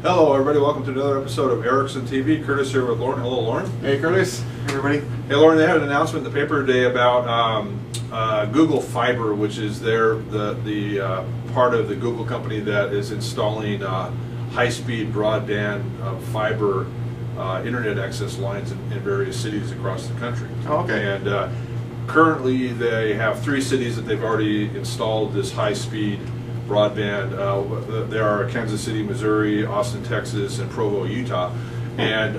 Hello everybody, welcome to another episode of Erickson TV. Curtis here with Lauren. Hello Lauren. Hey Curtis, everybody. Hey Lauren, they had an announcement in the paper today about Google Fiber, which is the part of the Google company that is installing high-speed broadband fiber internet access lines in various cities across the country. Oh, okay. And currently they have 3 cities that they've already installed this high-speed broadband. There are Kansas City, Missouri, Austin, Texas, and Provo, Utah. And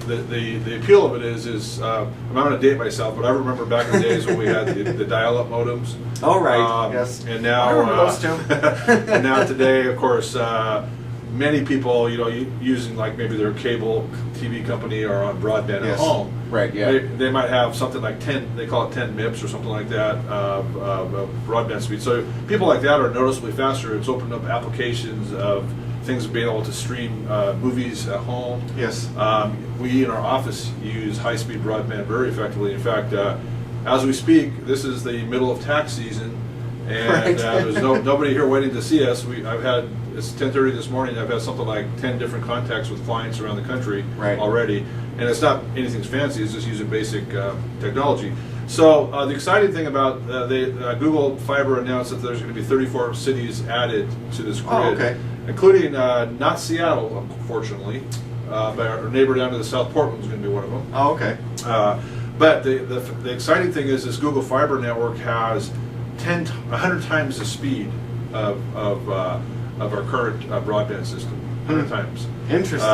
the appeal of it is I'm not going to date myself, but I remember back in the days when we had the dial-up modems. Oh right, yes. And now, I remember those too. and now today, of course, many people, using like maybe their cable TV company are on broadband at home. Right. Yeah. They might have something like 10. They call it 10 MIPS or something like that broadband speed. So people like that are noticeably faster. It's opened up applications of things being able to stream movies at home. Yes. We in our office use high-speed broadband very effectively. In fact, as we speak, this is the middle of tax season, and right. There's nobody here waiting to see us. It's 10:30 this morning. I've had something like 10 different contacts with clients around the country already, and it's not anything fancy. It's just using basic technology. So the exciting thing about Google Fiber announced that there's going to be 34 cities added to this grid, including not Seattle, unfortunately, but our neighbor down to the South, Portland, is going to be one of them. Oh, okay. But the exciting thing is this Google Fiber network has 100 times the speed of our current broadband system. 100 times. Interesting.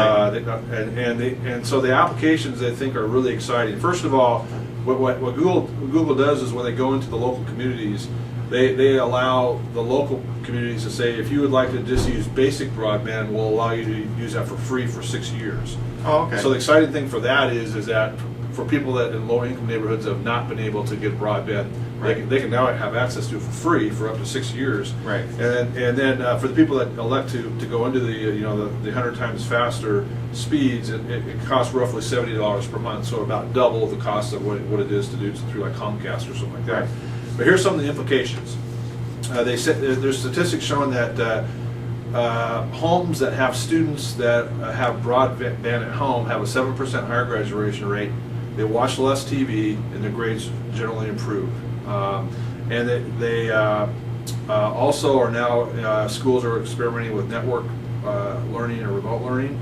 And so the applications they think are really exciting. First of all, what Google does is when they go into the local communities, they allow the local communities to say, if you would like to just use basic broadband, we'll allow you to use that for free for 6 years. Oh, okay. So the exciting thing for that is that for people that in low income neighborhoods have not been able to get broadband, they can now have access to it for free for up to 6 years. Right. And then for the people that elect to go into the 100 times faster speeds, it costs roughly $70 per month, so about double the cost of what it is to do through like Comcast or something like that. Right. But here's some of the implications. They said there's statistics showing that homes that have students that have broadband at home have a 7% higher graduation rate. They watch less TV, and their grades generally improve. And they also are now, schools are experimenting with network learning and remote learning.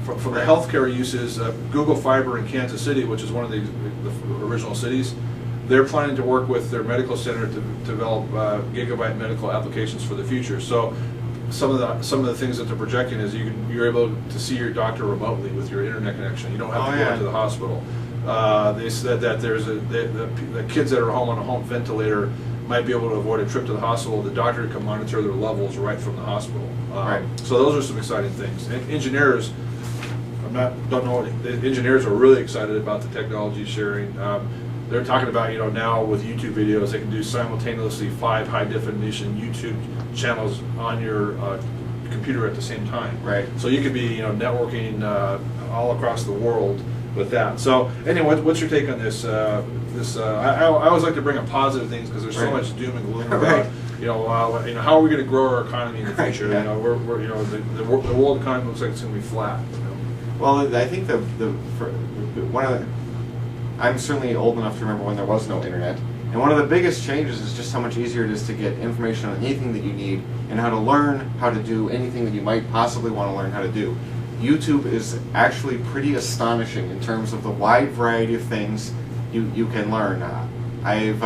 From the healthcare uses, Google Fiber in Kansas City, which is one of the original cities, they're planning to work with their medical center to develop gigabyte medical applications for the future. So some of the things that they're projecting is you're able to see your doctor remotely with your internet connection. You don't have to go into the hospital. They said that the kids that are home on a home ventilator might be able to avoid a trip to the hospital. The doctor can monitor their levels right from the hospital. So those are some exciting things. And engineers, engineers are really excited about the technology sharing. They're talking about, now with YouTube videos, they can do simultaneously 5 high definition YouTube channels on your computer at the same time. Right. So you could be, networking all across the world with that. So anyway, what's your take on this? I always like to bring up positive things because there's so much doom and gloom about how are we going to grow our economy in the future? Yeah. The world economy looks like it's going to be flat. Well, I think I'm certainly old enough to remember when there was no internet, and one of the biggest changes is just how much easier it is to get information on anything that you need and how to learn how to do anything that you might possibly want to learn how to do. YouTube is actually pretty astonishing in terms of the wide variety of things you can learn. I've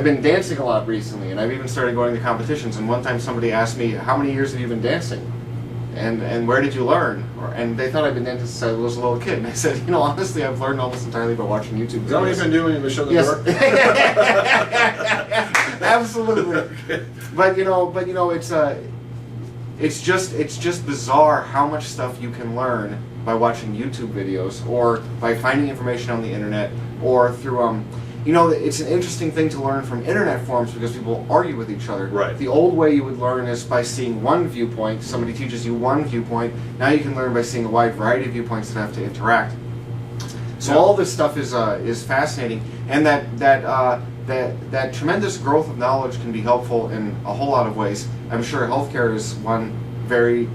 been dancing a lot recently, and I've even started going to competitions. And one time somebody asked me, "How many years have you been dancing? And where did you learn?" And they thought I'd been dancing since I was a little kid. And I said, honestly, I've learned almost entirely by watching YouTube videos. Is that what you've been doing in the show? Absolutely. But it's just bizarre how much stuff you can learn by watching YouTube videos or by finding information on the internet or through it's an interesting thing to learn from internet forums because people argue with each other. Right. The old way you would learn is by seeing one viewpoint. Somebody teaches you one viewpoint. Now you can learn by seeing a wide variety of viewpoints that have to interact. So all this stuff is fascinating, and that tremendous growth of knowledge can be helpful in a whole lot of ways. I'm sure healthcare is one very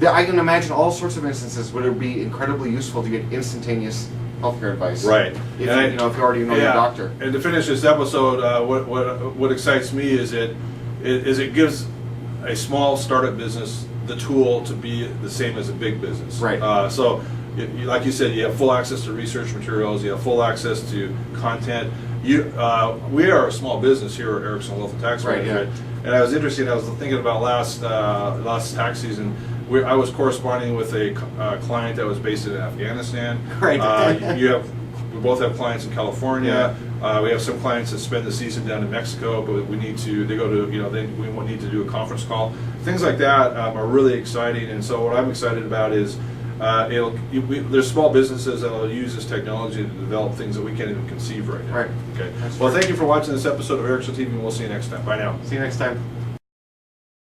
I can imagine all sorts of instances where it would be incredibly useful to get instantaneous healthcare advice. Right. If you know, if you already know your doctor. And to finish this episode, what excites me is it gives a small startup business the tool to be the same as a big business. Right. So, like you said, you have full access to research materials. You have full access to content. We are a small business here at Erickson Wealth Tax Management. Yeah. And I was interested. I was thinking about last tax season. I was corresponding with a client that was based in Afghanistan. Right. We both have clients in California. We have some clients that spend the season down in Mexico, but we need to. They go to we need to do a conference call. Things like that are really exciting. And so what I'm excited about is there's small businesses that will use this technology to develop things that we can't even conceive right now. Right. Okay. That's Well, true. thank you for watching this episode of Erickson TV, and we'll see you next time. Bye now. See you next time.